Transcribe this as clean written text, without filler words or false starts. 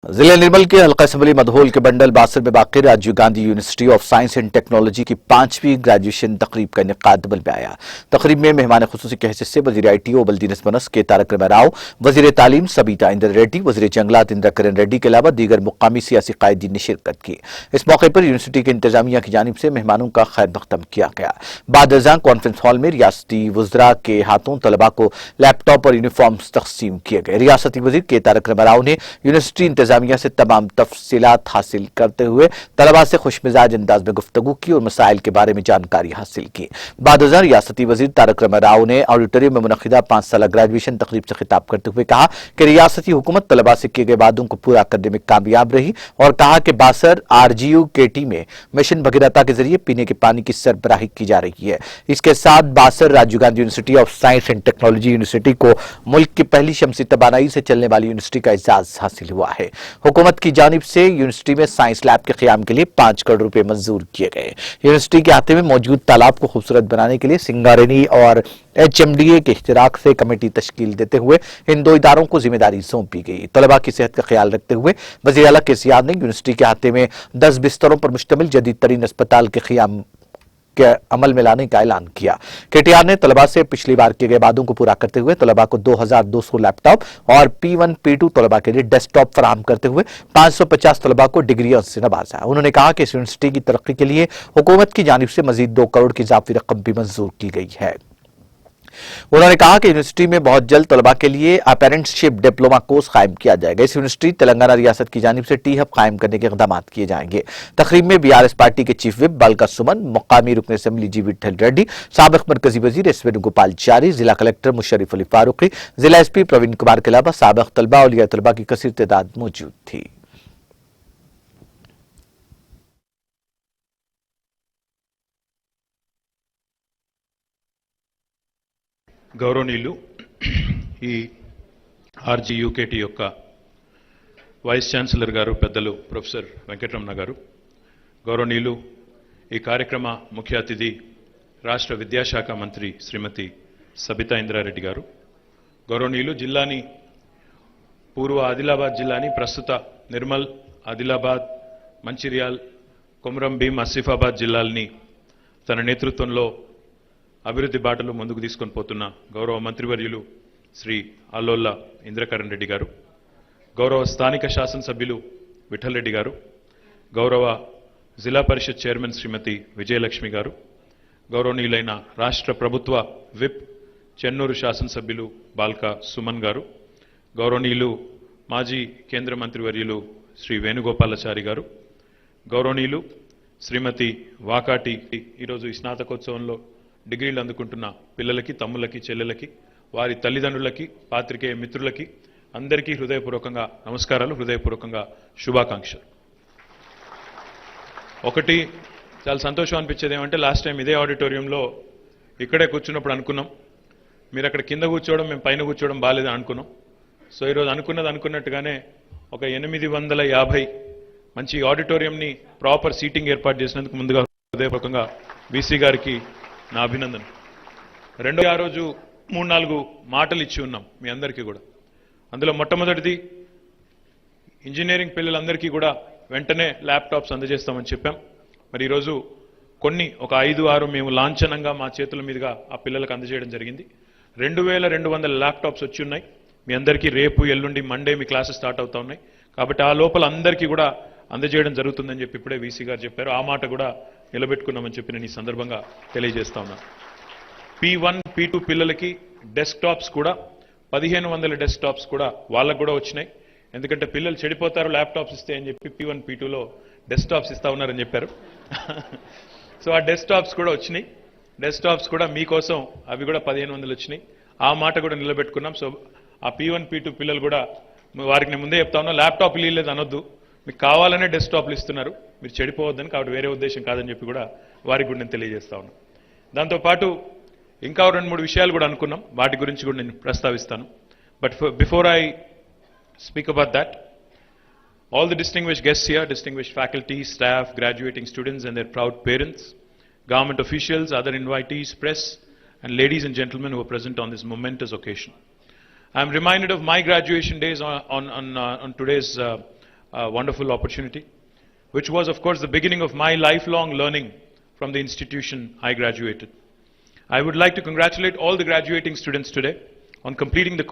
जिले निर्मल के हल्का असम्बली मधोल के बंडल बासर में वाक़ Rajiv Gandhi university of science and Technology की 5वीं ग्रेजुएशन तकरीब का इनेकाद अमल में आया। तकरीब में मेहमान खुसूसी के हैसियत से वज़ीर ITO बल्दी नस्बनस के तारक रामाराव, वज़ीर तालीम सबीता इंद्र रेड्डी, वज़ीर जंगलात इंद्र करण रेड्डी के अलावा दीगर मुकामी सियासी कायदीन ने शिरकत की। इस मौके पर यूनिवर्सिटी के इंतजामिया की जानिब से मेहमानों का खैर मकदम किया गया। बाद अज़ां कॉन्फ्रेंस हॉल में रियासती वज़रा के हाथों तलबा को लैपटॉप और यूनिफॉर्म्स तकसीम किए गए। रियासती वज़ीर के तारक रामाराव ने यूनिवर्सिटी इंतजामिया से तमाम तफसीलात हासिल करते हुए तलबा से खुशमिजाज अंदाज में गुफ्तगू की और मसाइल के बारे में जानकारी हासिल की। बाद अज़ां रियासती वज़ीर तारक रामाराव ने ऑडिटोरियम में मुनक़िदा 5 साला ग्रेजुएशन तकरीब से खिताब करते हुए कहा कि रियासती हुकूमत तलबा से किए गए वादों को पूरा करने में कामयाब रही और कहा कि बासर RGU KT में मिशन भगीरथा के जरिए पीने के पानी की सरबराही की जा रही है। इसके साथ Basar Rajiv Gandhi university of science and technology university को मुल्क की पहली शमसी तवानाई से चलने वाली यूनिवर्सिटी का एजाज हासिल हुआ है। हुकूमत की जानिब से यूनिवर्सिटी में साइंस लैब के क़याम के लिए 5 करोड़ रुपए मंजूर किए गए। यूनिवर्सिटी के अहाते में मौजूद तालाब को खूबसूरत बनाने के लिए सिंगारेनी और HMDA के इश्तिराक से कमेटी तश्कील देते हुए इन 2 इदारों को जिम्मेदारी सौंपी गई। तलबा की सेहत का ख्याल रखते हुए वज़ीर आला KCR ने यूनिवर्सिटी के अहाते में 10 बिस्तरों पर मुश्तमिल जदीद तरीन अस्पताल के क़याम के अमल में लाने का ऐलान किया। KTR ने तलबा से पिछली बार किए गए वादों को पूरा करते हुए तलबा को 2200 लैपटॉप और P1 P2 तलबा के लिए डेस्कटॉप फराहम करते हुए 550 तलबा को डिग्रियों से नवाजा। उन्होंने कहा कि इस यूनिवर्सिटी की तरक्की के लिए हुकूमत की जानिब से मजीद 2 करोड़ की इजाफी रकम भी मंजूर की गई है। उन्होंने कहा कि यूनिवर्सिटी में बहुत जल्द तलबा के लिए अपेरेंटशिप डिप्लोमा कोर्स कायम किया जाएगा। इस यूनिवर्सिटी तेलंगाना रियासत की जानिब से T-हब कायम करने के इक़दाम किए जाएंगे। तकरीब में BRS पार्टी के चीफ विप बालका सुमन, मुकामी रुकन असेंबली G विट्ठल रेड्डी, साबिक मरकजी वजीर S वेणुगोपालचारी, जिला कलेक्टर मुशर्रफ अली फारूकी, जिला SP प्रवीण कुमार के अलावा साबिक तलबा और तलबा की कसीर तादाद मौजूद थी। గౌరవనీయులు ఈ RGU KT యొక్క వైస్ ఛాన్సలర్ గారు పెద్దలు ప్రొఫెసర్ వెంకటరమణ గారు, గౌరవనీయులు ఈ కార్యక్రమ ముఖ్య అతిథి రాష్ట్ర విద్యాశాఖ మంత్రి శ్రీమతి సబితా ఇంద్రారెడ్డి గారు, గౌరవనీయులు జిల్లాని పూర్వ ఆదిలాబాద్ జిల్లాని ప్రస్తుత నిర్మల్, ఆదిలాబాద్, మంచిర్యాల్, కొమరం భీం, ఆసిఫాబాద్ జిల్లాల్ని తన నేతృత్వంలో అభివృద్ధి బాటలో ముందుకు తీసుకొని పోతున్న గౌరవ మంత్రివర్యులు శ్రీ అల్లోల్ల ఇంద్రకరణ్ రెడ్డి గారు, గౌరవ స్థానిక శాసనసభ్యులు విఠల్ రెడ్డి గారు, గౌరవ జిల్లా పరిషత్ చైర్మన్ శ్రీమతి విజయలక్ష్మి గారు, గౌరవనీయులైన రాష్ట్ర ప్రభుత్వ విప్ చెన్నూరు శాసనసభ్యులు బాల్కా సుమన్ గారు, గౌరవనీయులు మాజీ కేంద్ర మంత్రివర్యులు శ్రీ వేణుగోపాలాచారి గారు, గౌరవనీయులు శ్రీమతి వాకాటి ఈరోజు ఈ స్నాతకోత్సవంలో డిగ్రీలు అందుకుంటున్న పిల్లలకి, తమ్ములకి, చెల్లెలకి, వారి తల్లిదండ్రులకి, పాత్రికేయ మిత్రులకి అందరికీ హృదయపూర్వకంగా నమస్కారాలు, హృదయపూర్వకంగా శుభాకాంక్షలు. ఒకటి చాలా సంతోషం అనిపించేది ఏమంటే లాస్ట్ టైం ఇదే ఆడిటోరియంలో ఇక్కడే కూర్చున్నప్పుడు అనుకున్నాం, మీరు అక్కడ కింద కూర్చోవడం మేము పైన కూర్చోవడం బాగాలేదని అనుకున్నాం. సో ఈరోజు అనుకున్నట్టుగానే ఒక 850 మంచి ఆడిటోరియంని ప్రాపర్ సీటింగ్ ఏర్పాటు చేసినందుకు ముందుగా హృదయపూర్వకంగా VC గారికి నా అభినందన. రెండో ఆ రోజు 3-4 మాటలు ఇచ్చి ఉన్నాం మీ అందరికీ కూడా. అందులో మొట్టమొదటిది ఇంజనీరింగ్ పిల్లలందరికీ కూడా వెంటనే ల్యాప్టాప్స్ అందజేస్తామని చెప్పాం. మరి ఈరోజు ఒక 5-6 మేము లాంఛనంగా మా చేతుల మీదుగా ఆ పిల్లలకు అందజేయడం జరిగింది. 2200 ల్యాప్టాప్స్ వచ్చి ఉన్నాయి. మీ అందరికీ రేపు, ఎల్లుండి, మండే మీ క్లాసెస్ స్టార్ట్ అవుతా ఉన్నాయి. కాబట్టి ఆ లోపల అందరికీ కూడా అందజేయడం జరుగుతుందని చెప్పి ఇప్పుడే VC గారు చెప్పారు. ఆ మాట కూడా నిలబెట్టుకున్నామని చెప్పి నేను ఈ సందర్భంగా తెలియజేస్తా ఉన్నాను. P1 P2 పిల్లలకి డెస్క్టాప్స్ కూడా 1500 డెస్క్టాప్స్ కూడా వాళ్ళకు కూడా వచ్చినాయి. ఎందుకంటే పిల్లలు చెడిపోతారు ల్యాప్టాప్స్ ఇస్తే అని చెప్పి P1 P2లో డెస్క్టాప్స్ ఇస్తా ఉన్నారని చెప్పారు. సో ఆ డెస్క్టాప్స్ కూడా వచ్చినాయి. డెస్క్టాప్స్ కూడా మీకోసం అవి కూడా 1500 వచ్చినాయి. ఆ మాట కూడా నిలబెట్టుకున్నాం. సో ఆ P1 P2 పిల్లలు కూడా వారికి నేను ముందే చెప్తా ఉన్నా, ల్యాప్టాప్ లేదు అనొద్దు, మీకు కావాలనే డెస్క్టాప్లు ఇస్తున్నారు, మీరు చెడిపోవద్దని, కాబట్టి వేరే ఉద్దేశం కాదని చెప్పి కూడా వారికి కూడా నేను తెలియజేస్తా ఉన్నాను. దాంతోపాటు ఇంకా 2-3 విషయాలు కూడా అనుకున్నాం, వాటి గురించి కూడా నేను ప్రస్తావిస్తాను. But before I speak about that, all the distinguished guests here, distinguished faculty, staff, graduating students and their proud parents, government officials, other invitees, press, and ladies and gentlemen who are present on this momentous occasion. I am reminded of my graduation days on today's wonderful opportunity, which was, of course, the beginning of my lifelong learning from the institution I graduated. I would like to congratulate all the graduating students today on completing the